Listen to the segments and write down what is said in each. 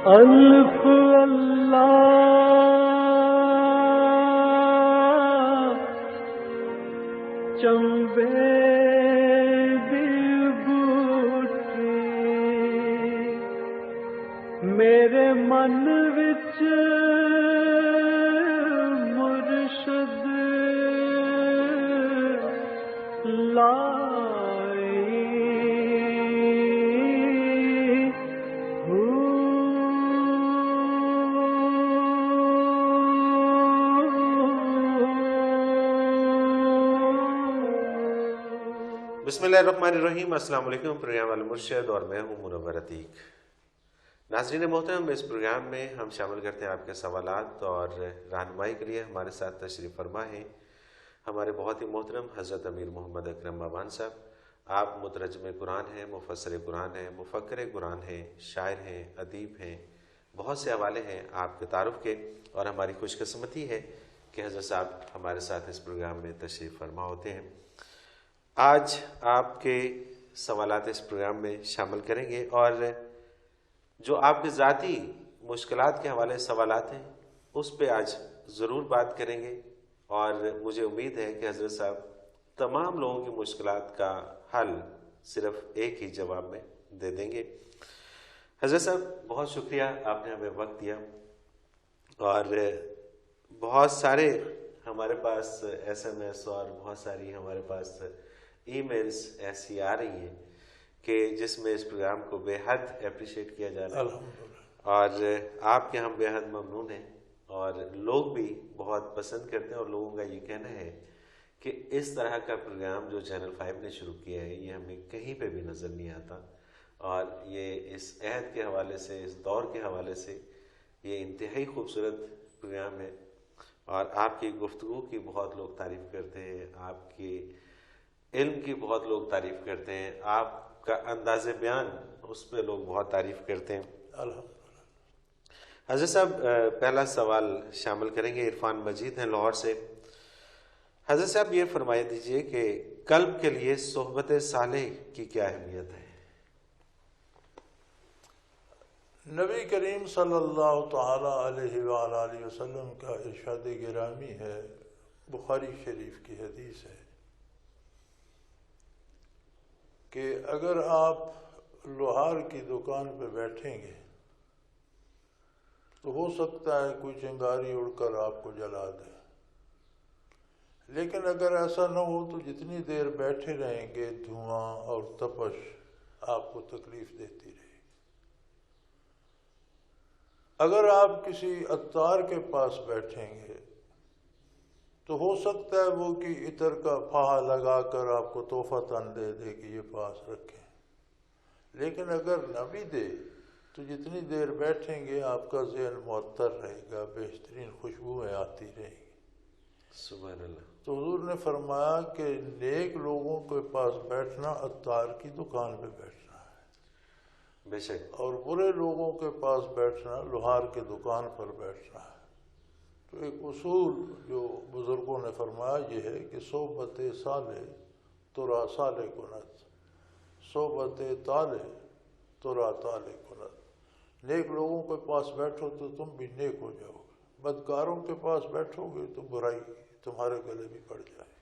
الف اللہ چمبے دی بوٹی میرے من وچ مرشد بسم اللہ الرحمن الرحیم۔ السلام علیکم۔ پروگرام المرشد اور میں ہوں منور عتیق۔ ناظرین محترم، اس پروگرام میں ہم شامل کرتے ہیں آپ کے سوالات اور رہنمائی کے لیے ہمارے ساتھ تشریف فرما ہیں ہمارے بہت ہی محترم حضرت امیر محمد اکرم بابان صاحب۔ آپ مترجم قرآن ہیں، مفسر قرآن ہیں، مفکر قرآن ہیں، شاعر ہیں، ادیب ہیں، بہت سے حوالے ہیں آپ کے تعارف کے، اور ہماری خوش قسمتی ہے کہ حضرت صاحب ہمارے ساتھ اس پروگرام میں تشریف فرما ہوتے ہیں۔ آج آپ کے سوالات اس پروگرام میں شامل کریں گے، اور جو آپ کے ذاتی مشکلات کے حوالے سوالات ہیں اس پہ آج ضرور بات کریں گے، اور مجھے امید ہے کہ حضرت صاحب تمام لوگوں کی مشکلات کا حل صرف ایک ہی جواب میں دے دیں گے۔ حضرت صاحب بہت شکریہ، آپ نے ہمیں وقت دیا، اور بہت سارے ہمارے پاس ایس ایم ایس اور بہت ساری ہمارے پاس ای میلز ایسی آ رہی ہیں کہ جس میں اس پروگرام کو بے حد اپریشیٹ کیا جا رہا ہے، اور آپ کے ہم بے حد ممنون ہیں، اور لوگ بھی بہت پسند کرتے ہیں، اور لوگوں کا یہ کہنا ہے کہ اس طرح کا پروگرام جو چینل 5 نے شروع کیا ہے یہ ہمیں کہیں پہ بھی نظر نہیں آتا، اور یہ اس عہد کے حوالے سے، اس دور کے حوالے سے یہ انتہائی خوبصورت پروگرام ہے، اور آپ کی گفتگو کی بہت لوگ تعریف کرتے ہیں، آپ کی علم کی بہت لوگ تعریف کرتے ہیں، آپ کا انداز بیان اس پہ لوگ بہت تعریف کرتے ہیں۔ حضرت صاحب پہلا سوال شامل کریں گے، عرفان مجید ہیں لاہور سے۔ حضرت صاحب یہ فرمایا دیجئے کہ قلب کے لیے صحبت صالح کی کیا اہمیت ہے؟ نبی کریم صلی اللہ تعالی علیہ وآلہ وسلم کا ارشاد گرامی ہے، بخاری شریف کی حدیث ہے کہ اگر آپ لوہار کی دکان پہ بیٹھیں گے تو ہو سکتا ہے کوئی چنگاری اڑ کر آپ کو جلا دے، لیکن اگر ایسا نہ ہو تو جتنی دیر بیٹھے رہیں گے دھواں اور تپش آپ کو تکلیف دیتی رہے گی۔ اگر آپ کسی عطار کے پاس بیٹھیں گے تو ہو سکتا ہے وہ کہ عطر کا پھاہا لگا کر آپ کو تحفہ تن دے دے کہ یہ پاس رکھیں، لیکن اگر نہ بھی دے تو جتنی دیر بیٹھیں گے آپ کا ذہن معطر رہے گا، بہترین خوشبوئیں آتی رہیں گی۔ سبحان اللہ۔ تو حضور نے فرمایا کہ نیک لوگوں کے پاس بیٹھنا عطار کی دکان پہ بیٹھنا ہے، بے شک، اور برے لوگوں کے پاس بیٹھنا لوہار کی دکان پر بیٹھنا ہے۔ تو ایک اصول جو بزرگوں نے فرمایا یہ ہے کہ صحبت صالح ترا صالح کنت، صحبت طالح ترا طالح کنت۔ نیک لوگوں کے پاس بیٹھو تو تم بھی نیک ہو جاؤ گے، بدکاروں کے پاس بیٹھو گے تو برائی تمہارے گلے بھی پڑ جائے۔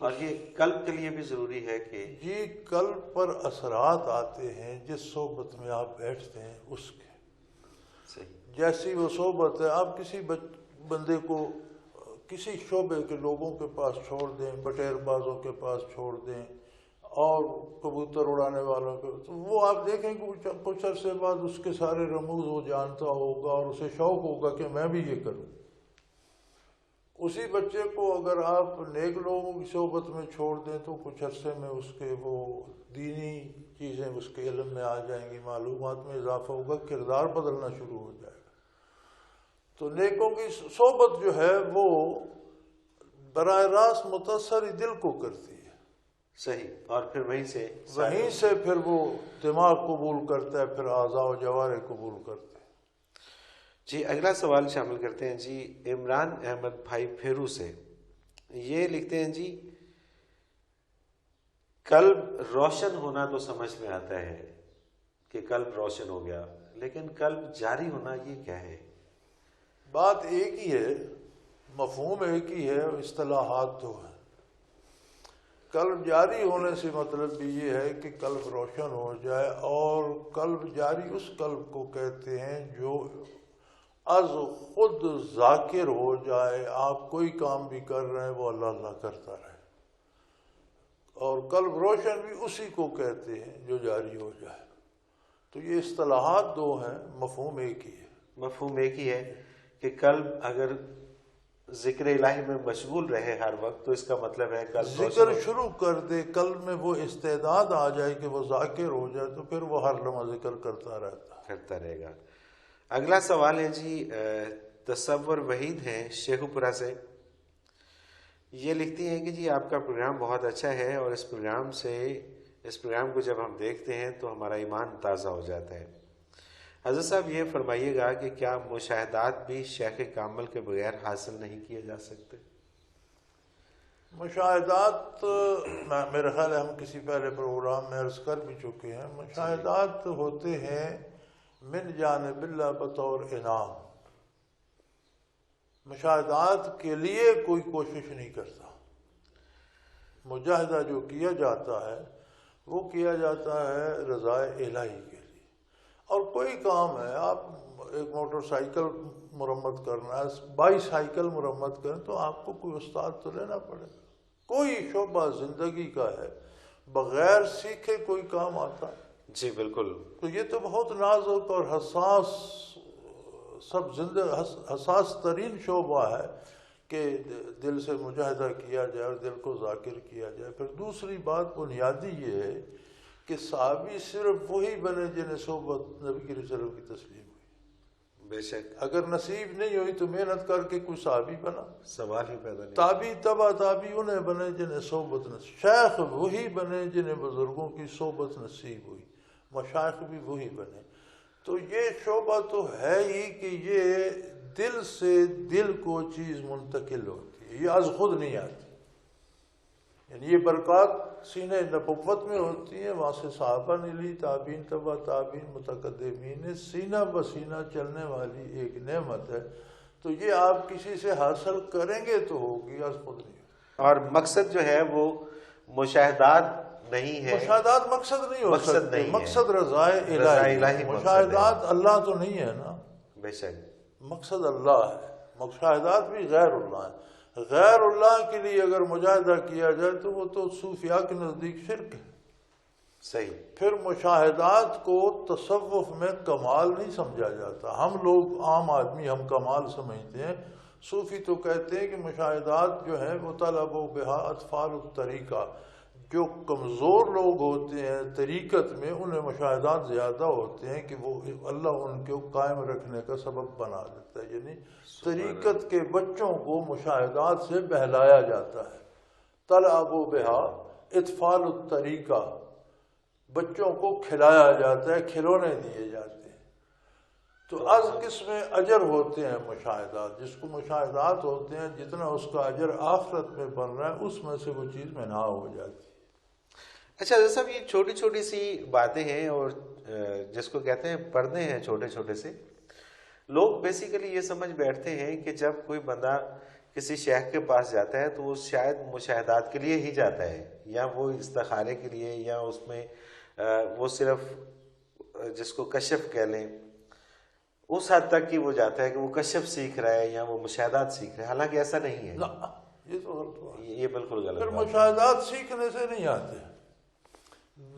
اور یہ قلب کے لیے بھی ضروری ہے کہ جی قلب پر اثرات آتے ہیں جس صحبت میں آپ بیٹھتے ہیں اس کے، جیسی وہ صحبت ہے۔ آپ کسی بندے کو کسی شعبے کے لوگوں کے پاس چھوڑ دیں، بٹیر بازوں کے پاس چھوڑ دیں اور کبوتر اڑانے والوں کے، تو وہ آپ دیکھیں کہ کچھ عرصے بعد اس کے سارے رموز وہ جانتا ہوگا اور اسے شوق ہوگا کہ میں بھی یہ کروں۔ اسی بچے کو اگر آپ نیک لوگوں کی صحبت میں چھوڑ دیں تو کچھ عرصے میں اس کے وہ دینی چیزیں اس کے علم میں آ جائیں گی، معلومات میں اضافہ ہوگا، کردار بدلنا شروع ہو جائے گا۔ تو نیکوں کی صحبت جو ہے وہ براہ راست متاثر دل کو کرتی ہے، صحیح، اور پھر وہیں سے پھر وہ دماغ قبول کرتا ہے، پھر اعضاء و جوارح قبول کرتے ہیں۔ جی اگلا سوال شامل کرتے ہیں جی عمران احمد بھائی پھیرو سے۔ یہ لکھتے ہیں جی قلب روشن ہونا تو سمجھ میں آتا ہے کہ قلب روشن ہو گیا، لیکن قلب جاری ہونا یہ کیا ہے؟ بات ایک ہی ہے، مفہوم ایک ہی ہے، اصطلاحات دو ہیں۔ قلب جاری ہونے سے مطلب بھی یہ ہے کہ قلب روشن ہو جائے، اور قلب جاری اس قلب کو کہتے ہیں جو از خود ذاکر ہو جائے، آپ کوئی کام بھی کر رہے ہیں وہ اللہ اللہ کرتا رہے، اور قلب روشن بھی اسی کو کہتے ہیں جو جاری ہو جائے۔ تو یہ اصطلاحات دو ہیں، مفہوم ایک ہی ہے۔ مفہوم ایک ہی ہے کہ قلب اگر ذکر الہی میں مشغول رہے ہر وقت تو اس کا مطلب ہے قلب ذکر شروع کر دے، قلب میں وہ استعداد آ جائے کہ وہ ذاکر ہو جائے، تو پھر وہ ہر لمحہ ذکر کرتا رہے گا۔ اگلا سوال ہے جی تصور وحید ہیں شیخ پورہ سے، یہ لکھتی ہیں کہ جی آپ کا پروگرام بہت اچھا ہے، اور اس پروگرام کو جب ہم دیکھتے ہیں تو ہمارا ایمان تازہ ہو جاتا ہے۔ حضرت صاحب یہ فرمائیے گا کہ کیا مشاہدات بھی شیخ کامل کے بغیر حاصل نہیں کیے جا سکتے؟ مشاہدات میرا خیال ہے ہم کسی پہلے پروگرام میں عرض کر بھی چکے ہیں، مشاہدات ہوتے ہیں من جانب اللہ بطور انعام۔ مشاہدات کے لیے کوئی کوشش نہیں کرتا، مجاہدہ جو کیا جاتا ہے وہ کیا جاتا ہے رضا الہی کے لیے۔ اور کوئی کام ہے، آپ ایک موٹر سائیکل مرمت کرنا ہے، بائی سائیکل مرمت کریں تو آپ کو کوئی استاد تو لینا پڑے گا۔ کوئی شعبہ زندگی کا ہے، بغیر سیکھے کوئی کام آتا ہے؟ جی بالکل۔ تو یہ تو بہت نازک اور حساس ترین شعبہ ہے کہ دل سے مجاہدہ کیا جائے اور دل کو ذاکر کیا جائے۔ پھر دوسری بات بنیادی یہ ہے کہ صحابی صرف وہی بنے جنہیں صحبت نبی کریم صلی اللہ علیہ وسلم کی تسلیم ہوئی۔ بے شک اگر نصیب نہیں ہوئی تو محنت کر کے کوئی صحابی بنا، سوال ہی پیدا نہیں۔ تابی تبا تابی انہیں بنے جنہیں صحبت نصیب، شیخ وہی بنے جنہیں بزرگوں کی صحبت نصیب ہوئی، مشائخ بھی وہی بنے۔ تو یہ شعبہ تو ہے ہی کہ یہ دل سے دل کو چیز منتقل ہوتی ہے، یہ از خود نہیں آتی۔ یعنی یہ برکات سینہ نبوت میں ہوتی ہیں، وہاں سے صحابہ نے لی، تابعین تبع تابعین متقدمین، سینہ بسینہ چلنے والی ایک نعمت ہے۔ تو یہ آپ کسی سے حاصل کریں گے تو ہوگی، از خود نہیں ہوگی۔ اور مقصد جو ہے وہ مشاہدات نہیں ہے، مشاہدات مقصد نہیں ہو سکتے، مقصد رضا الہی۔ مشاہدات اللہ تو نہیں ہے نا، بے شک مقصد اللہ ہے، مشاہدات بھی غیر اللہ ہے۔ غیر اللہ کے لیے اگر مجاہدہ کیا جائے تو وہ تو صوفیاء کے نزدیک شرک ہے۔ صحیح۔ پھر مشاہدات کو تصوف میں کمال نہیں سمجھا جاتا، ہم لوگ عام آدمی ہم کمال سمجھتے ہیں، صوفی تو کہتے ہیں کہ مشاہدات جو ہیں وہ طلب و بہا اطفال الطریقہ، جو کمزور لوگ ہوتے ہیں طریقت میں انہیں مشاہدات زیادہ ہوتے ہیں کہ وہ اللہ ان کو قائم رکھنے کا سبب بنا دیتا ہے۔ یعنی طریقت کے بچوں کو مشاہدات سے بہلایا جاتا ہے، طلب و بہا اطفال الطریقہ، بچوں کو کھلایا جاتا ہے، کھلونے دیے جاتے ہیں۔ تو از قسم اجر ہوتے ہیں مشاہدات، جس کو مشاہدات ہوتے ہیں جتنا اس کا اجر آخرت میں بن رہا ہے اس میں سے وہ چیز منہا ہو جاتی ہے۔ اچھا حضرت صاحب، یہ چھوٹی چھوٹی سی باتیں ہیں اور جس کو کہتے ہیں پردے ہیں چھوٹے چھوٹے سے، لوگ بیسیکلی یہ سمجھ بیٹھتے ہیں کہ جب کوئی بندہ کسی شیخ کے پاس جاتا ہے تو وہ شاید مشاہدات کے لیے ہی جاتا ہے، یا وہ استخارے کے لیے، یا اس میں وہ صرف جس کو کشف کہہ لیں اس حد تک کہ وہ جاتا ہے کہ وہ کشف سیکھ رہا ہے یا وہ مشاہدات سیکھ رہا ہے، حالانکہ ایسا نہیں ہے۔ یہ تو غلط ہوا، یہ بالکل غلط پھر بات ہے۔ مشاہدات سیکھنے سے نہیں آتے۔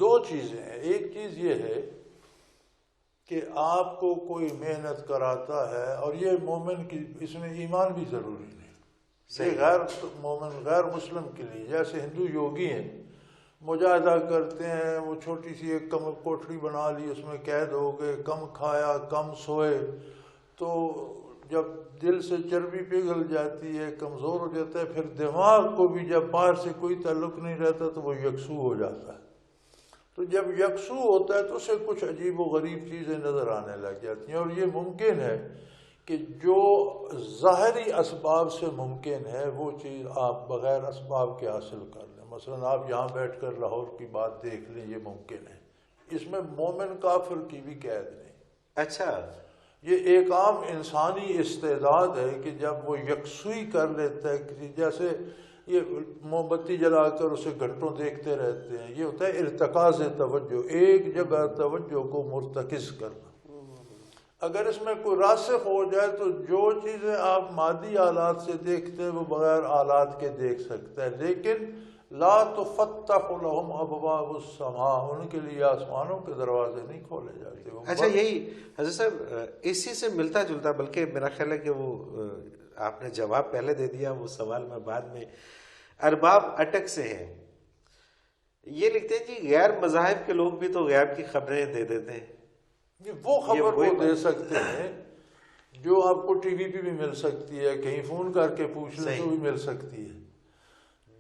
دو چیزیں ہیں، ایک چیز یہ ہے کہ آپ کو کوئی محنت کراتا ہے، اور یہ مومن کی اس میں ایمان بھی ضروری نہیں، یہ غیر مومن غیر مسلم کے لیے، جیسے ہندو یوگی ہیں مجاہدہ کرتے ہیں، وہ چھوٹی سی ایک کم کوٹھری بنا لی، اس میں قید ہو گئے، کم کھایا کم سوئے، تو جب دل سے چربی پگھل جاتی ہے، کمزور ہو جاتا ہے، پھر دماغ کو بھی جب باہر سے کوئی تعلق نہیں رہتا تو وہ یکسو ہو جاتا ہے۔ تو جب یکسو ہوتا ہے تو اسے کچھ عجیب و غریب چیزیں نظر آنے لگ جاتی ہیں، اور یہ ممکن ہے کہ جو ظاہری اسباب سے ممکن ہے وہ چیز آپ بغیر اسباب کے حاصل کر لیں۔ مثلا آپ یہاں بیٹھ کر لاہور کی بات دیکھ لیں، یہ ممکن ہے، اس میں مومن کافر کی بھی قید نہیں۔ اچھا، یہ ایک عام انسانی استعداد ہے کہ جب وہ یکسوئی کر لیتا ہے کسی، جیسے یہ موم بتی جلا کر اسے گھنٹوں دیکھتے رہتے ہیں، یہ ہوتا ہے ارتکاز توجہ، ایک جگہ توجہ کو مرتکز کرنا۔ اگر اس میں کوئی راسخ ہو جائے تو جو چیزیں آپ مادی آلات سے دیکھتے ہیں وہ بغیر آلات کے دیکھ سکتے ہیں، لیکن لا تفتح لهم ابواب السماء، ان کے لیے آسمانوں کے دروازے نہیں کھولے جاتے۔ اچھا، یہی حضرت صاحب اسی سے ملتا جلتا، بلکہ میرا خیال ہے کہ وہ آپ نے جواب پہلے دے دیا، وہ سوال میں بعد میں۔ ارباب اٹک سے ہیں، یہ لکھتے ہیں جی غیر مذاہب کے لوگ بھی تو غیب کی خبریں دے دیتے ہیں۔ وہ خبر وہ دے سکتے ہیں جو آپ کو ٹی وی پہ بھی مل سکتی ہے، کہیں فون کر کے پوچھ لیں تو بھی مل سکتی ہے۔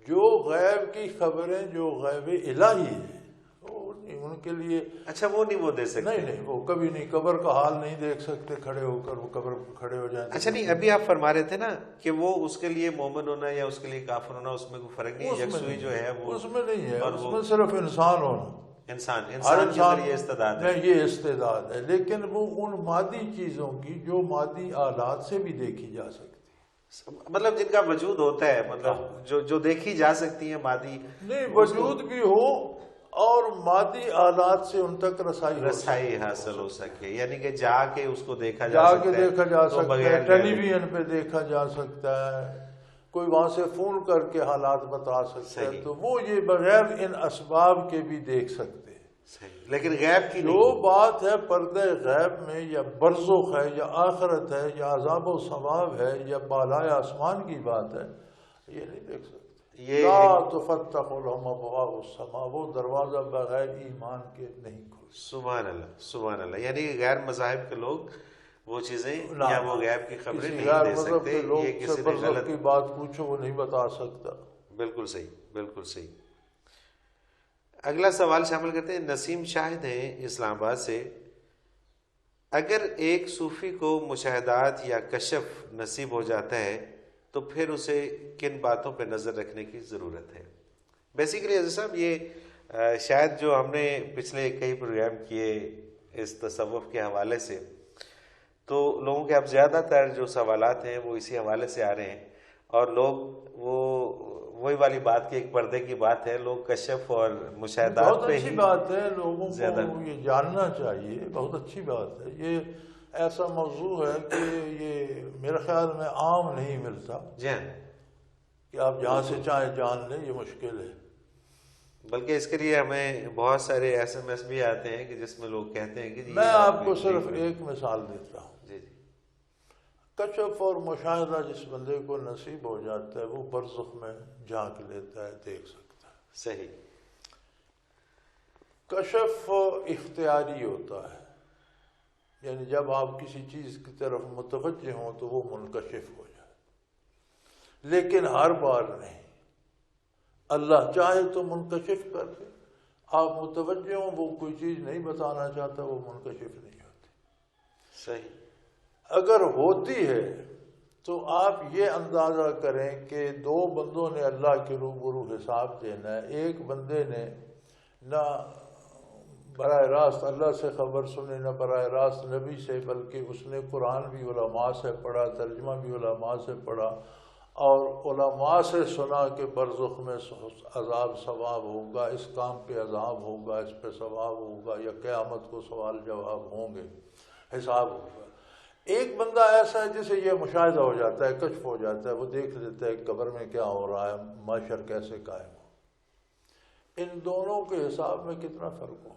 جو غیب کی خبریں جو غیب الہی ہے وہ نہیں، ان کے لیے اچھا وہ نہیں وہ دے سکتے؟ نہیں، وہ کبھی نہیں، قبر کا حال نہیں دیکھ سکتے کھڑے ہو کر، وہ قبر کھڑے ہو جائیں۔ اچھا نہیں، ابھی آپ فرما رہے تھے نا کہ وہ اس کے لیے مومن ہونا یا اس کے لیے کافر ہونا اس میں کوئی فرق نہیں، یکسوئی جو ہے وہ اس میں نہیں ہے، اور اس وہ میں صرف انسان ہونا، انسان ہر کے انسان اندر یہ استعداد ہے۔ یہ استعداد ہے، لیکن وہ ان مادی چیزوں کی جو مادی آلات سے بھی دیکھی جا سکتی، مطلب جن کا وجود ہوتا ہے، مطلب جو دیکھی جا سکتی ہیں مادی، نہیں وجود بھی ہو اور مادی آلات سے ان تک رسائی حاصل ہو سکے، یعنی کہ جا کے اس کو دیکھا جا سکتا کے ہے، دیکھا جا تو سکتا ہے، بغیر ٹیلی ویژن پہ دیکھا جا سکتا ہے، کوئی وہاں سے فون کر کے حالات بتا سکتا ہے، تو وہ یہ بغیر ان اسباب کے بھی دیکھ سکتے ہیں۔ صحیح، لیکن غیب کی جو بات ہے پردہ غیب میں، یا برزخ ہے، یا آخرت ہے، یا عذاب و ثواب ہے، یا بالائے آسمان کی بات ہے، یہ نہیں دیکھ سکتے۔ لا تفتح لهم ابواب السماء، وہ دروازہ بغیر ایمان کے نہیں کھلتا۔ سبحان اللہ، سبحان اللہ، یعنی غیر مذاہب کے لوگ وہ چیزیں یا وہ غیب کی خبریں نہیں دے سکتے، یہ کسی نے غلط کی بات پوچھو وہ نہیں بتا سکتا۔ بالکل صحیح، بالکل صحیح۔ اگلا سوال شامل کرتے ہیں، نسیم شاہد ہیں اسلام آباد سے۔ اگر ایک صوفی کو مشاہدات یا کشف نصیب ہو جاتا ہے تو پھر اسے کن باتوں پہ نظر رکھنے کی ضرورت ہے؟ بیسیکلی حضرت صاحب یہ شاید جو ہم نے پچھلے کئی پروگرام کیے اس تصوف کے حوالے سے، تو لوگوں کے اب زیادہ تر جو سوالات ہیں وہ اسی حوالے سے آ رہے ہیں، اور لوگ وہی والی بات کی، ایک پردے کی بات ہے، لوگ کشف اور مشاہدات بہت پہ اچھی ہی بات ہے، لوگوں زیادہ کو یہ جاننا چاہیے، بہت اچھی بات ہے۔ یہ ایسا موضوع ہے کہ یہ میرے خیال میں عام نہیں ملتا، جی ہاں، کہ آپ جہاں سے چاہیں جان لیں، یہ مشکل ہے۔ بلکہ اس کے لیے ہمیں بہت سارے SMS بھی آتے ہیں کہ جس میں لوگ کہتے ہیں کہ جی میں آپ کو صرف ایک مثال دیتا ہوں۔ جی جی، کشف اور مشاہدہ جس بندے کو نصیب ہو جاتا ہے وہ برزخ میں جھانک لیتا ہے، دیکھ سکتا ہے۔ صحیح۔ کشف اختیاری ہوتا ہے، یعنی جب آپ کسی چیز کی طرف متوجہ ہوں تو وہ منکشف ہو جائے، لیکن ہر بار نہیں، اللہ چاہے تو منکشف کر دے، آپ متوجہ ہوں وہ کوئی چیز نہیں بتانا چاہتا، وہ منکشف نہیں ہوتی۔ صحیح۔ اگر ہوتی ہے تو آپ یہ اندازہ کریں کہ دو بندوں نے اللہ کے روبرو حساب دینا ہے، ایک بندے نے نہ براہ راست اللہ سے خبر سنی، نہ براہ راست نبی سے، بلکہ اس نے قرآن بھی علماء سے پڑھا، ترجمہ بھی علماء سے پڑھا، اور علماء سے سنا کہ برزخ میں عذاب ثواب ہوگا، اس کام پہ عذاب ہوگا، اس پہ ثواب ہوگا، یا قیامت کو سوال جواب ہوں گے، حساب ہوگا۔ ایک بندہ ایسا ہے جسے یہ مشاہدہ ہو جاتا ہے، کشف ہو جاتا ہے، وہ دیکھ لیتا ہے قبر میں کیا ہو رہا ہے، محشر کیسے قائم ہو۔ ان دونوں کے حساب میں کتنا فرق ہوگا؟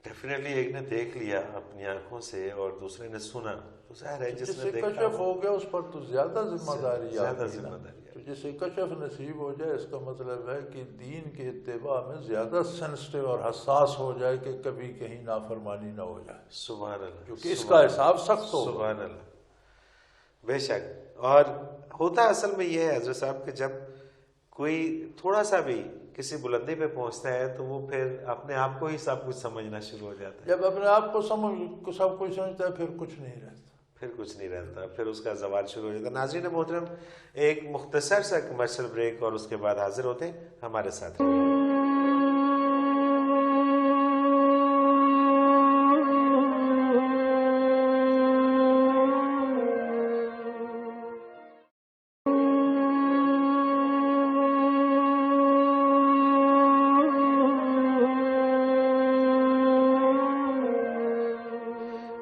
ڈیفینیٹلی ایک نے دیکھ لیا اپنی آنکھوں سے اور دوسرے نے سنا، تو ظاہر ہے جس نے دیکھا کشف ہو گیا اس پر تو زیادہ ذمہ داری زیادہ آتی ہے ذمہ نا۔ داری تو جسے کشف نصیب ہو جائے اس کا مطلب ہے کہ دین کے اتباع میں زیادہ سینسٹیو اور حساس ہو جائے کہ کبھی کہیں نافرمانی نہ ہو جائے، سبحان اللہ، کیونکہ اس کا حساب سخت ہوگا۔ سبحان اللہ، بے شک۔ اور ہوتا اصل میں یہ ہے حضرت صاحب کہ جب کوئی تھوڑا سا بھی کسی بلندی پہ پہنچتا ہے تو وہ پھر اپنے آپ کو ہی سب کچھ سمجھنا شروع ہو جاتا ہے۔ جب اپنے آپ کو سب کچھ سمجھتا ہے پھر کچھ نہیں رہتا، پھر کچھ نہیں رہتا، پھر اس کا زوال شروع ہو جاتا ہے۔ ناظرین محترم، ایک مختصر سا کمرشل بریک اور اس کے بعد حاضر ہوتے ہیں، ہمارے ساتھ رہیے۔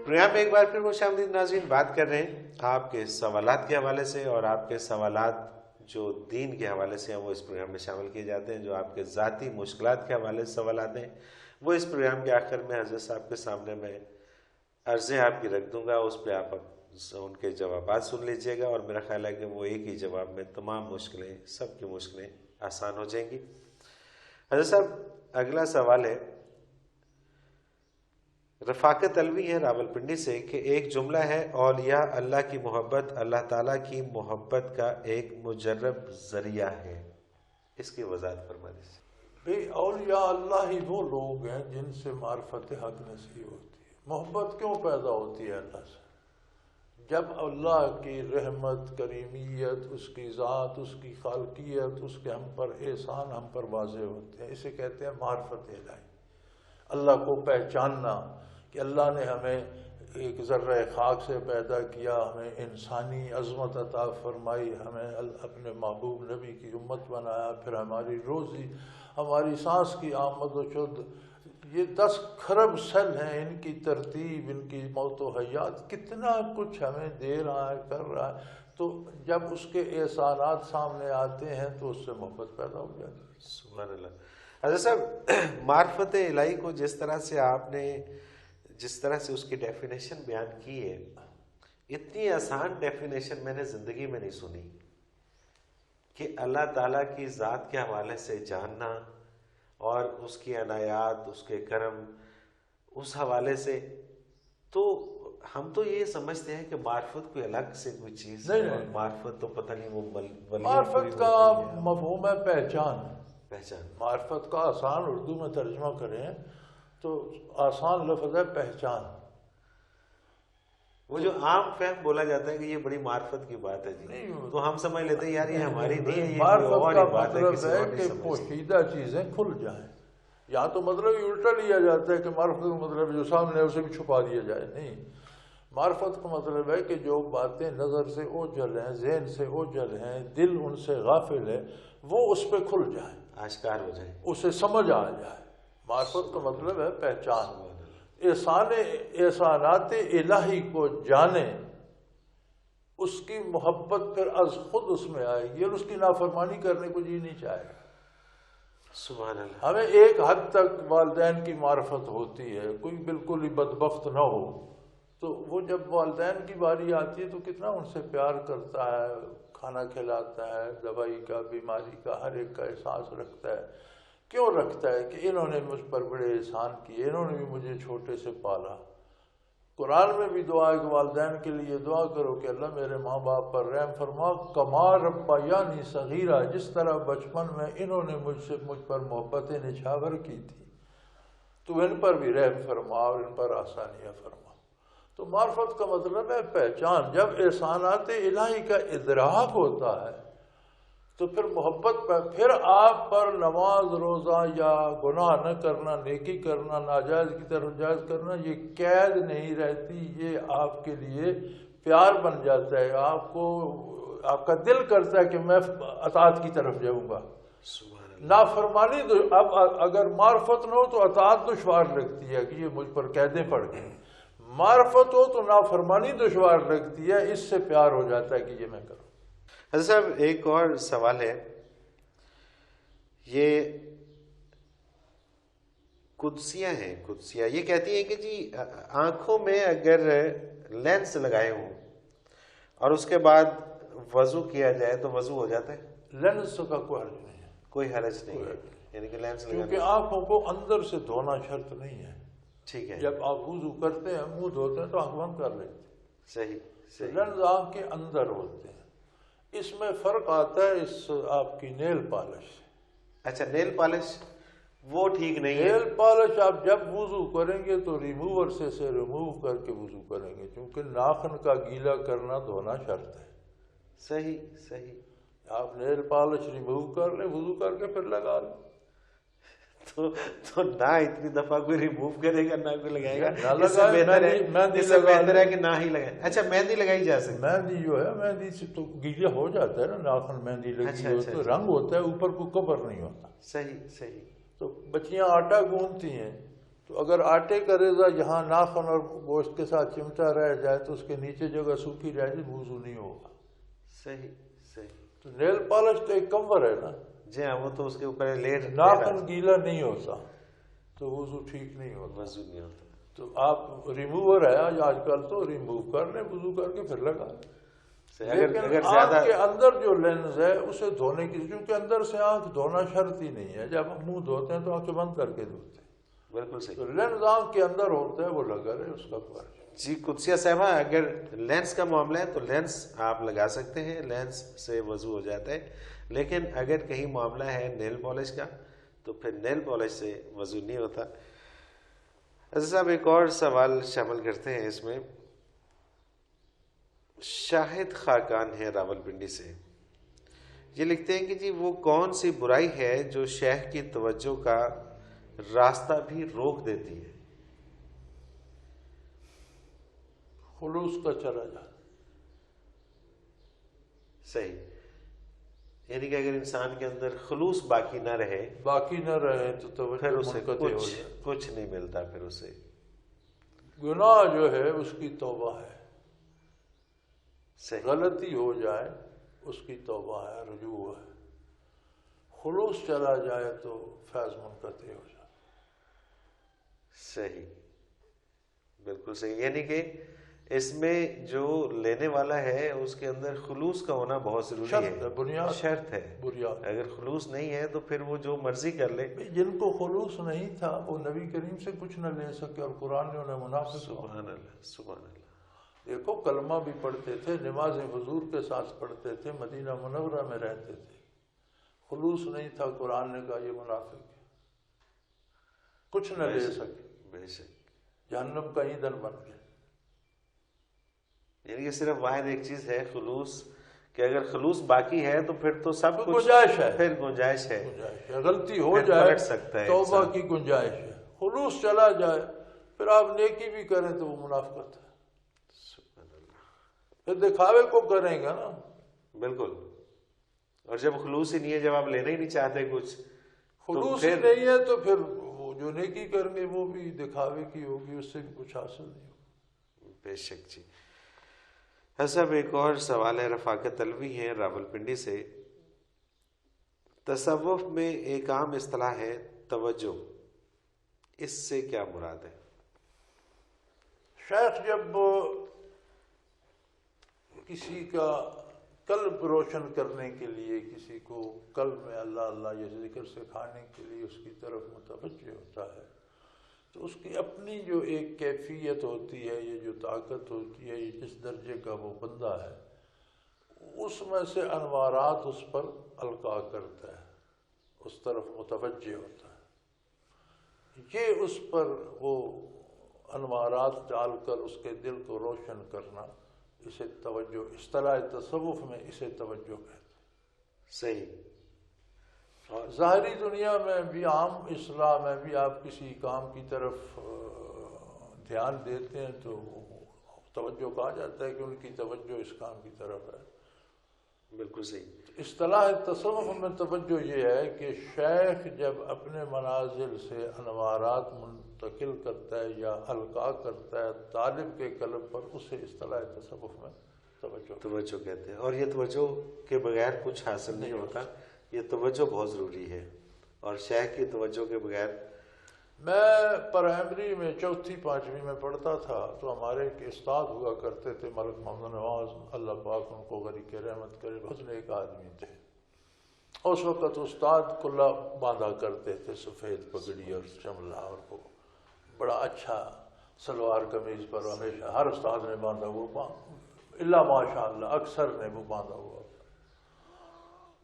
پروگرام میں ایک بار پھر خوش آمدید ناظرین، بات کر رہے ہیں آپ کے سوالات کے حوالے سے، اور آپ کے سوالات جو دین کے حوالے سے ہیں وہ اس پروگرام میں شامل کیے جاتے ہیں. جو آپ کے ذاتی مشکلات کے حوالے سے سوالات ہیں وہ اس پروگرام کے آخر میں حضرت صاحب کے سامنے میں عرضیں آپ کی رکھ دوں گا، اس پہ آپ ان کے جوابات سن لیجئے گا، اور میرا خیال ہے کہ وہ ایک ہی جواب میں تمام مشکلیں، سب کی مشکلیں آسان ہو جائیں گی. حضرت صاحب اگلا سوال ہے رفاقت الوی ہے راول پنڈی سے، کہ ایک جملہ ہے اولیاء اللہ کی محبت اللہ تعالیٰ کی محبت کا ایک مجرب ذریعہ ہے، اس کی وضاحت فرما دیجیے. بھئی اولیاء اللہ ہی وہ لوگ ہیں جن سے معرفت حق نصیب ہوتی ہے. محبت کیوں پیدا ہوتی ہے اللہ سے؟ جب اللہ کی رحمت، کریمیت، اس کی ذات، اس کی خالقیت، اس کے ہم پر احسان ہم پر واضح ہوتے ہیں. اسے کہتے ہیں معرفت الہی. اللہ کو پہچاننا کہ اللہ نے ہمیں ایک ذرہ خاک سے پیدا کیا، ہمیں انسانی عظمت عطا فرمائی، ہمیں اپنے محبوب نبی کی امت بنایا، پھر ہماری روزی، ہماری سانس کی آمد و شد، یہ 10 کھرب سیل ہیں، ان کی ترتیب، ان کی موت و حیات، کتنا کچھ ہمیں دے رہا ہے، کر رہا ہے. تو جب اس کے احسانات سامنے آتے ہیں تو اس سے محبت پیدا ہو جاتی ہے. سبحان اللہ. حضرت صاحب معرفت الہی کو جس طرح سے اس کی ڈیفینیشن بیان کی ہے، اتنی آسان ڈیفینیشن میں نے زندگی میں نہیں سنی، کہ اللہ تعالیٰ کی ذات کے حوالے سے جاننا اور اس کی عنایات، اس کے کرم، اس حوالے سے. تو ہم تو یہ سمجھتے ہیں کہ معرفت کوئی الگ سے کوئی چیز ہے، اور معرفت تو پتہ نہیں وہ معرفت کا مفہوم ہے پہچان. معرفت کا آسان اردو میں ترجمہ کریں تو آسان لفظ ہے پہچان. وہ جو عام فہم بولا جاتا ہے کہ یہ بڑی معرفت کی بات ہے جی، تو ہم سمجھ لیتے ہیں یار یہ ہماری نہیں ہے، یہ معرفت کا مطلب ہے کہ پوشیدہ چیزیں کھل جائیں. یہاں تو مطلب ہی الٹا لیا جاتا ہے کہ معرفت کا مطلب جو سامنے ہے اسے بھی چھپا دیا جائے. نہیں، معرفت کا مطلب ہے کہ جو باتیں نظر سے اوجھل ہیں، ذہن سے اوجھل ہیں، دل ان سے غافل ہے، وہ اس پہ کھل جائیں، آشکار ہو جائے، اسے سمجھ آ جائے. معرفت کا مطلب ہے پہچان. احسانات الہی کو جانے، اس کی محبت پھر از خود اس میں آئے گی، اور اس کی نافرمانی کرنے کو جی نہیں چاہے گا. سبحان اللہ. ہمیں ایک حد تک والدین کی معرفت ہوتی ہے، کوئی بالکل ہی بدبخت نہ ہو تو وہ جب والدین کی باری آتی ہے تو کتنا ان سے پیار کرتا ہے، کھانا کھلاتا ہے، دوائی کا، بیماری کا، ہر ایک کا احساس رکھتا ہے. کیوں رکھتا ہے؟ کہ انہوں نے مجھ پر بڑے احسان کیے، انہوں نے بھی مجھے چھوٹے سے پالا. قرآن میں بھی دعا ہے کہ والدین کے لیے دعا کرو کہ اللہ میرے ماں باپ پر رحم فرما، کما ربیانی صغیرہ، جس طرح بچپن میں انہوں نے مجھ پر محبت نچھاور کی تھی تو ان پر بھی رحم فرما اور ان پر آسانیاں فرما. تو معرفت کا مطلب ہے پہچان. جب احسانات الہی کا ادراک ہوتا ہے تو پھر محبت پھر آپ پر نماز، روزہ یا گناہ نہ کرنا، نیکی کرنا، ناجائز کی طرف جائز کرنا، یہ قید نہیں رہتی، یہ آپ کے لیے پیار بن جاتا ہے. آپ کا دل کرتا ہے کہ میں اطاعت کی طرف جاؤں گا. نافرمانی اب اگر معرفت نہ ہو تو اطاعت دشوار لگتی ہے کہ یہ مجھ پر قیدیں پڑ گئی. معرفت ہو تو نافرمانی دشوار لگتی ہے، اس سے پیار ہو جاتا ہے کہ یہ میں کروں. حضرت صاحب ایک اور سوال ہے، یہ قدسیہ ہیں، قدسیہ یہ کہتی ہیں کہ جی آنکھوں میں اگر لینس لگائے ہوں اور اس کے بعد وضو کیا جائے تو وضو ہو جاتا ہے؟ لینس کا کوئی حرج نہیں ہے. کوئی حرج نہیں ہے، یعنی کہ لینس کیونکہ آنکھوں کو اندر سے دھونا شرط نہیں ہے. ٹھیک ہے. جب آپ وضو کرتے ہیں، منہ دھوتے ہیں تو آنکھ بند کر لیتے ہیں. صحیح. لینز آنکھ کے اندر ہوتے ہیں. اس میں فرق آتا ہے اس آپ کی نیل پالش سے. اچھا، نیل پالش وہ ٹھیک نہیں ہے. نیل پالش آپ جب وضو کریں گے تو ریموور سے ریموو کر کے وضو کریں گے، کیونکہ ناخن کا گیلا کرنا دھونا شرط ہے. صحیح. آپ نیل پالش ریموو کر لیں، وضو کر کے پھر لگا لیں. تو نہ اتنی دفعہ کوئی ریموو کرے گا نہ کوئی لگائے گا. اس سے بہتر ہے کہ نہ ہی لگائے. اچھا، مہندی لگائی جا سکتی؟ مہندی جو ہے، مہندی سے تو گیلا ہو جاتا ہے نا، ناخن مہندی لگی ہو تو رنگ ہوتا ہے، اوپر کو کور نہیں ہوتا. صحیح. تو بچیاں آٹا گوندتی ہیں تو اگر آٹے کا ریزہ یہاں ناخن اور گوشت کے ساتھ چمٹا رہ جائے تو اس کے نیچے جگہ سوکھی رہ جائے، وضو نہیں ہوگا۔ صحیح صحیح۔ تو نیل پالش تو ایک کور ہے نا، جی ہاں، وہ تو اس کے اوپر لیٹ ناخن گیلا نہیں ہوتا تو وضو ٹھیک نہیں ہوتا، وضو نہیں ہوتا۔ تو آپ ریموور ہے آج کل تو ریموو کر لیں، وضو کر کے پھر لگا لیں۔ لیکن آنکھ کے اندر جو لینز ہے اسے دھونے کی، کیونکہ اندر سے آنکھ دھونا شرط ہی نہیں ہے، جب ہم منہ دھوتے ہیں تو آنکھیں بند کر کے دھوتے ہیں، بالکل صحیح۔ تو لینز آنکھ کے اندر ہوتا ہے، وہ لگا رہے، اس کا فرض۔ جی قدسیہ صاحبہ، اگر لینس کا معاملہ ہے تو لینس آپ لگا سکتے ہیں، لینس سے وضو ہو جاتا ہے، لیکن اگر کہیں معاملہ ہے نیل پالش کا تو پھر نیل پالش سے وضو نہیں ہوتا۔ عزیز صاحب ایک اور سوال شامل کرتے ہیں اس میں، شاہد خاقان ہے راول پنڈی سے، یہ لکھتے ہیں کہ جی وہ کون سی برائی ہے جو شیخ کی توجہ کا راستہ بھی روک دیتی ہے؟ خلوص کا چلا جانا۔ صحیح، یعنی کہ اگر انسان کے اندر خلوص باقی نہ رہے تو توجہ پھر اسے منقطع ہو جائے۔ کچھ نہیں ملتا، پھر اسے گناہ جو ہے اس کی توبہ ہے، صحیح، غلطی ہو جائے اس کی توبہ ہے، رجوع ہے۔ خلوص چلا جائے تو فیض منقطع ہو جائے۔ صحیح، بالکل صحیح، یعنی کہ اس میں جو لینے والا ہے اس کے اندر خلوص کا ہونا بہت ضروری ہے، بنیاد شرط ہے۔ بنیاد، اگر خلوص نہیں ہے تو پھر وہ جو مرضی کر لے۔ جن کو خلوص نہیں تھا وہ نبی کریم سے کچھ نہ لے سکے، اور قرآن نے انہیں منافق۔ سبحان اللہ سبحان اللہ۔ دیکھو کلمہ بھی پڑھتے تھے، نماز حضور کے ساتھ پڑھتے تھے، مدینہ منورہ میں رہتے تھے، خلوص نہیں تھا، قرآن نے کہا یہ منافق ہے، کچھ نہ لے سکے، بے شک، جہنم کا ایندھن بن گئے۔ یعنی کہ صرف واحد ایک چیز ہے خلوص، کہ اگر خلوص باقی ہے تو پھر تو سب کچھ گنجائش ہے، پھر گنجائش ہے، غلطی ہو پھر جائے پلٹ سکتا ہے توبہ انسان۔ کی گنجائش ہے، خلوص چلا جائے پھر آپ نیکی بھی کریں تو وہ منافقت ہے، سبحان اللہ، پھر دکھاوے کو کریں گا نا۔ بالکل، اور جب خلوص ہی نہیں ہے، جب آپ لینا ہی نہیں چاہتے کچھ، خلوص ہی نہیں ہے تو پھر وہ جو نیکی کریں گے وہ بھی دکھاوے کی ہوگی، اس سے بھی کچھ حاصل نہیں ہوگا۔ بے شک جی۔ صاحب ایک اور سوال ہے، رفاقت علوی ہے راول پنڈی سے، تصوف میں ایک عام اصطلاح ہے توجہ، اس سے کیا مراد ہے؟ شیخ جب کسی کا قلب روشن کرنے کے لیے، کسی کو قلب میں اللہ اللہ یہ ذکر سکھانے کے لیے اس کی طرف متوجہ ہوتا ہے، تو اس کی اپنی جو ایک کیفیت ہوتی ہے، یہ جو طاقت ہوتی ہے، یہ جس درجے کا وہ بندہ ہے، اس میں سے انوارات اس پر القاء کرتا ہے، اس طرف متوجہ ہوتا ہے، یہ اس پر وہ انوارات ڈال کر اس کے دل کو روشن کرنا، اسے توجہ، اصطلاح تصوف میں اسے توجہ کہتے ہیں۔ صحیح۔ اور ظاہری دنیا میں بھی، عام اصلاح میں بھی، آپ کسی کام کی طرف دھیان دیتے ہیں تو توجہ کہا جاتا ہے کہ ان کی توجہ اس کام کی طرف ہے، بالکل صحیح۔ اصطلاح تصوف میں توجہ یہ ہے کہ شیخ جب اپنے منازل سے انوارات منتقل کرتا ہے یا القاء کرتا ہے طالب کے قلب پر، اسے اصطلاح تصوف میں توجہ کہتے ہیں، اور یہ توجہ کے بغیر کچھ حاصل نہیں ہوتا، یہ توجہ بہت ضروری ہے، اور شیخ کی توجہ کے بغیر۔ میں پرائمری میں چوتھی پانچویں میں پڑھتا تھا تو ہمارے ایک استاد ہوا کرتے تھے، ملک محمد نواز، اللہ پاک ان کو غریق رحمت کرے، بہت نیک آدمی تھے۔ اس وقت استاد کلا باندھا کرتے تھے، سفید پگڑی اور چملا، اور وہ بڑا اچھا سلوار قمیض پر ہمیشہ ہر استاد نے باندھا ہوا، اللہ ماشاء اللہ اکثر نے وہ باندھا ہوا۔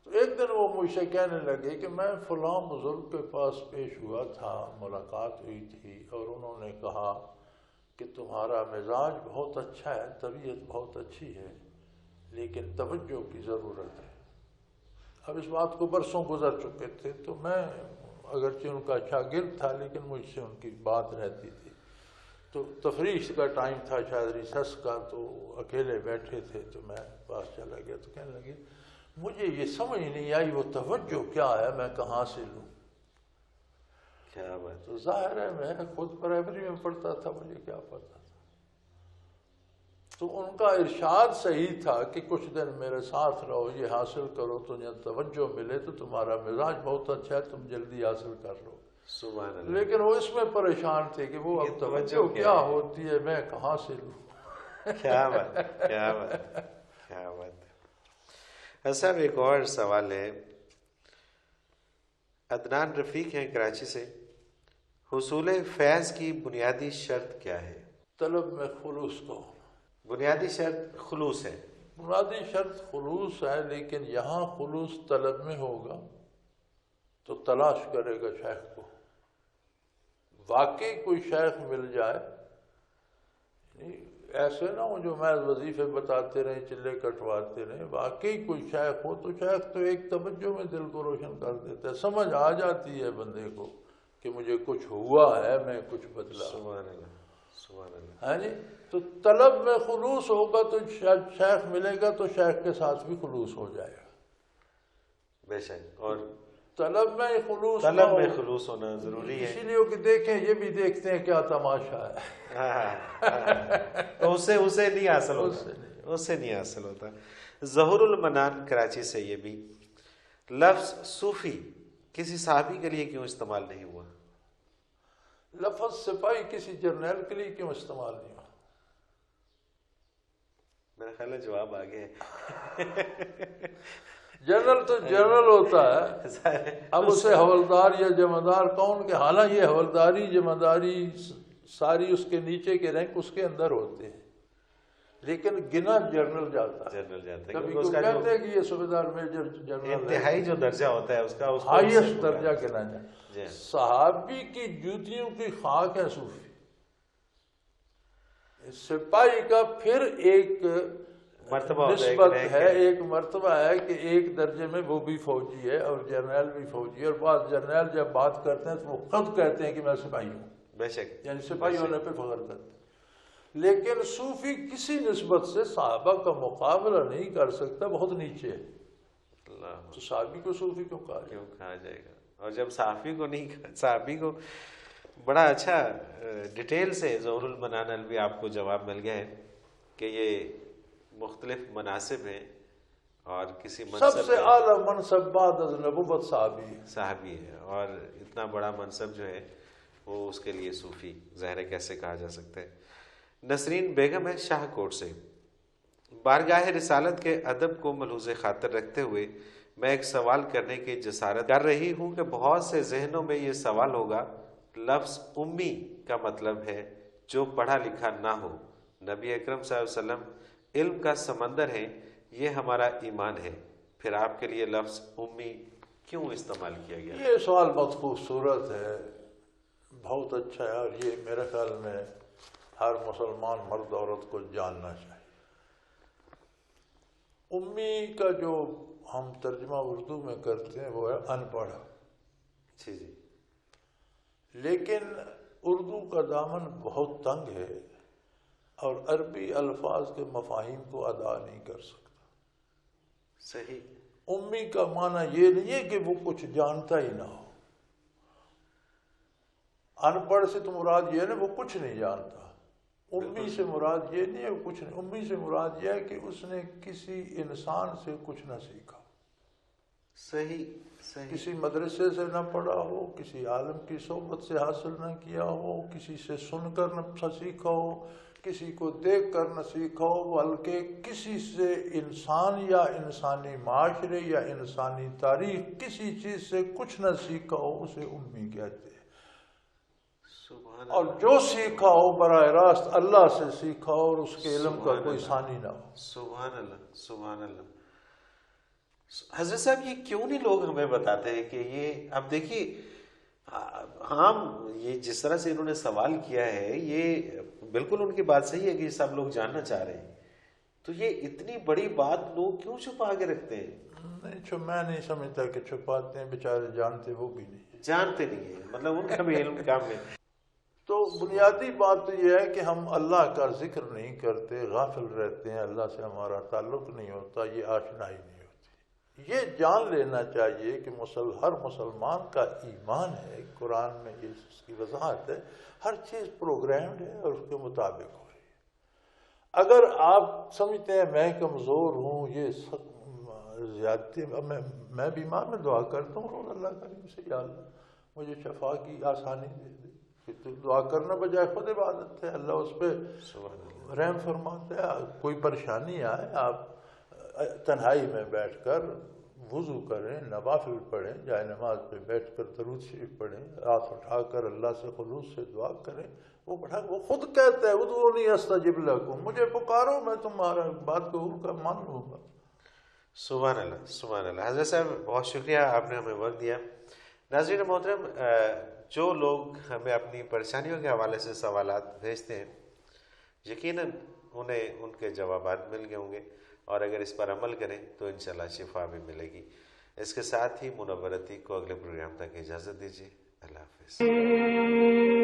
تو ایک دن وہ مجھ سے کہنے لگے کہ میں فلاں بزرگ کے پاس پیش ہوا تھا، ملاقات ہوئی تھی، اور انہوں نے کہا کہ تمہارا مزاج بہت اچھا ہے، طبیعت بہت اچھی ہے، لیکن توجہ کی ضرورت ہے۔ اب اس بات کو برسوں گزر چکے تھے، تو میں اگرچہ ان کا شاگرد تھا لیکن مجھ سے ان کی بات رہتی تھی، تو تفریح کا ٹائم تھا، شاید ریسس کا، تو اکیلے بیٹھے تھے، تو میں پاس چلا گیا تو کہنے لگے مجھے یہ سمجھ نہیں آئی وہ توجہ کیا ہے، میں کہاں سے لوں؟ کیا بات. تو ظاہر ہے میں خود پرائمری میں پڑھتا تھا، مجھے کیا پتا تھا. تو ان کا ارشاد صحیح تھا کہ کچھ دن میرے ساتھ رہو، یہ حاصل کرو، تمہیں توجہ ملے تو تمہارا مزاج بہت اچھا ہے، تم جلدی حاصل کر لو. سبحان اللہ. لیکن وہ اس میں پریشان تھے کہ وہ اب توجہ کیا ہوتی ہے، میں کہاں سے لوں. کیا بات، کیا بات، کیا بات. صاحب ایک اور سوال ہے. عدنان رفیق ہیں کراچی سے. حصول فیض کی بنیادی شرط کیا ہے؟ طلب میں خلوص کو. بنیادی شرط خلوص ہے. بنیادی شرط خلوص ہے، لیکن یہاں خلوص طلب میں ہوگا تو تلاش کرے گا شیخ کو. واقعی کوئی شیخ مل جائے، ایسے نہ ہو جو محض وظیفے بتاتے رہیں، چلے کٹواتے رہیں. واقعی کوئی شیخ ہو تو شیخ تو ایک توجہ میں دل کو روشن کر دیتا ہے. سمجھ آ جاتی ہے بندے کو کہ مجھے کچھ ہوا ہے، میں کچھ بدلا. سبحان اللہ، سبحان اللہ. ہاں جی. تو طلب میں خلوص ہوگا تو شیخ ملے گا تو شیخ کے ساتھ بھی خلوص ہو جائے گا. بے شک. اور طلب میں خلوص، طلب میں خلوص ہونا ضروری ہے. اسی لیے کہ دیکھیں یہ بھی دیکھتے ہیں کیا تماشا ہے. تو اسے نہیں حاصل ہوتا، اس سے نہیں حاصل ہوتا. ظہور المنان کراچی سے یہ بھی. لفظ صوفی کسی صحابی کے لیے کیوں استعمال نہیں ہوا؟ لفظ سپاہی کسی جرنیل کے لیے کیوں استعمال نہیں ہوا؟ میرا خیال ہے جواب آ گیا ہے. جنرل تو جنرل ہوتا ہے. اب اسے حوالدار یا جمعدار کون کہ حالانکہ یہ حوالداری جمعداری ساری اس کے نیچے کے رینک اس کے اندر ہوتے ہیں، لیکن گنا جنرل جاتا ہے. جنرل جاتا ہے. کبھی کوئی کہتے ہیں کہ یہ صوبیدار میجر جنرل انتہائی جو درجہ ہوتا ہے اس کا ہائیسٹ درجہ گنا جائے. جی. صحابی کی جوتیوں کی خاک ہے صوفی. سپاہی کا پھر ایک مرتبہ نسبت ہے، ایک مرتبہ ہے کہ ایک درجے میں وہ بھی فوجی ہے اور جرنیل بھی فوجی ہے. اور بعض جرنیل جب بات کرتے ہیں تو وہ خود کہتے ہیں کہ میں سپاہی ہوں. بے شک. یعنی سپاہی ہونے پہ فخر کرتے ہیں. لیکن صوفی کسی نسبت سے صحابہ کا مقابلہ نہیں کر سکتا، بہت نیچے ہے. تو صحابی کو صوفی کیوں کہا جائے گا؟ اور جب صحابی کو نہیں کہا، صحابی کو بڑا اچھا ڈیٹیل سے ظہور المنان الوی آپ کو جواب مل گیا ہے کہ یہ مختلف مناصب ہیں اور کسی منصب سب سے اعلیٰ منصب بعد از نبوت صحابی ہے. اور اتنا بڑا منصب جو ہے وہ اس کے لیے صوفی ظاہر کیسے کہا جا سکتا ہے. نسرین بیگم ہے شاہ کوٹ سے. بارگاہ رسالت کے ادب کو ملحوظ خاطر رکھتے ہوئے میں ایک سوال کرنے کی جسارت کر رہی ہوں کہ بہت سے ذہنوں میں یہ سوال ہوگا، لفظ امی کا مطلب ہے جو پڑھا لکھا نہ ہو. نبی اکرم صلی اللہ علیہ وسلم علم کا سمندر ہے، یہ ہمارا ایمان ہے، پھر آپ کے لیے لفظ امی کیوں استعمال کیا گیا؟ یہ سوال بہت خوبصورت ہے، بہت اچھا ہے، اور یہ میرے خیال میں ہر مسلمان مرد عورت کو جاننا چاہیے. امی کا جو ہم ترجمہ اردو میں کرتے ہیں وہ ہے ان پڑھ. جی جی. لیکن اردو کا دامن بہت تنگ ہے اور عربی الفاظ کے مفاہیم کو ادا نہیں کر سکتا. صحیح. امی کا معنی یہ نہیں ہے کہ وہ کچھ جانتا ہی نہ ہو. ان پڑھ سے تو مراد یہ ہے وہ کچھ نہیں جانتا. امی سے مراد یہ نہیں ہے وہ کچھ نہیں. امی سے مراد یہ ہے کہ اس نے کسی انسان سے کچھ نہ سیکھا. صحیح صحیح. کسی مدرسے سے نہ پڑھا ہو، کسی عالم کی صحبت سے حاصل نہ کیا ہو، کسی سے سن کر نہ سیکھا ہو، کسی کو دیکھ کر نہ سیکھا ہو، بلکہ کسی سے انسان یا انسانی معاشرے یا انسانی تاریخ کسی چیز سے کچھ نہ سیکھا ہو، اسے امی کہتے ہیں. اور جو سیکھا ہو براہ راست اللہ سے سیکھا ہو اور اس کے علم کا کوئی ثانی نہ ہو. سبحان اللہ سبحان اللہ. حضرت صاحب یہ کیوں نہیں لوگ ہمیں بتاتے ہیں کہ یہ اب دیکھیے عام یہ جس طرح سے انہوں نے سوال کیا ہے یہ بالکل ان کی بات صحیح ہے کہ یہ سب لوگ جاننا چاہ رہے ہیں، تو یہ اتنی بڑی بات لوگ کیوں چھپا کے رکھتے ہیں؟ نہیں میں نہیں سمجھتا کہ چھپاتے ہیں، بیچارے جانتے وہ بھی نہیں جانتے نہیں ہیں، مطلب ان کا بھی علم کام ہے. تو بنیادی بات تو یہ ہے کہ ہم اللہ کا ذکر نہیں کرتے، غافل رہتے ہیں، اللہ سے ہمارا تعلق نہیں ہوتا، یہ آشنائی نہیں ہوتی. یہ جان لینا چاہیے کہ ہر مسلمان کا ایمان ہے، قرآن میں یہ اس کی وضاحت ہے، ہر چیز پروگرامڈ ہے اور اس کے مطابق ہو رہی ہے۔ اگر آپ سمجھتے ہیں میں کمزور ہوں، یہ زیادتی، میں بیمار میں دعا کرتا ہوں روز اللہ کریم سے، یا اللہ مجھے شفا کی آسانی دے دے، تو دعا کرنا بجائے خود عبادت ہے، اللہ اس پہ رحم فرماتے ہیں۔ کوئی پریشانی آئے آپ تنہائی میں بیٹھ کر وضو کریں، نوافل پڑھیں، جائے نماز پہ بیٹھ کر درود شریف پڑھیں، ہاتھ اٹھا کر اللہ سے خلوص سے دعا کریں، وہ خود کہتا ہے ادعونی استجب لکم، مجھے پکارو میں تمہارا بات قبول کا مان لوں گا۔ سبحان اللہ، سبحان اللہ۔ حضرت صاحب بہت شکریہ، آپ نے ہمیں وقت دیا۔ ناظرین محترم، جو لوگ ہمیں اپنی پریشانیوں کے حوالے سے سوالات بھیجتے ہیں، یقیناً انہیں ان کے جوابات مل گئے ہوں گے، اور اگر اس پر عمل کریں تو انشاءاللہ شفا بھی ملے گی۔ اس کے ساتھ ہی منور عتیق کو اگلے پروگرام تک اجازت دیجیے۔ اللہ حافظ۔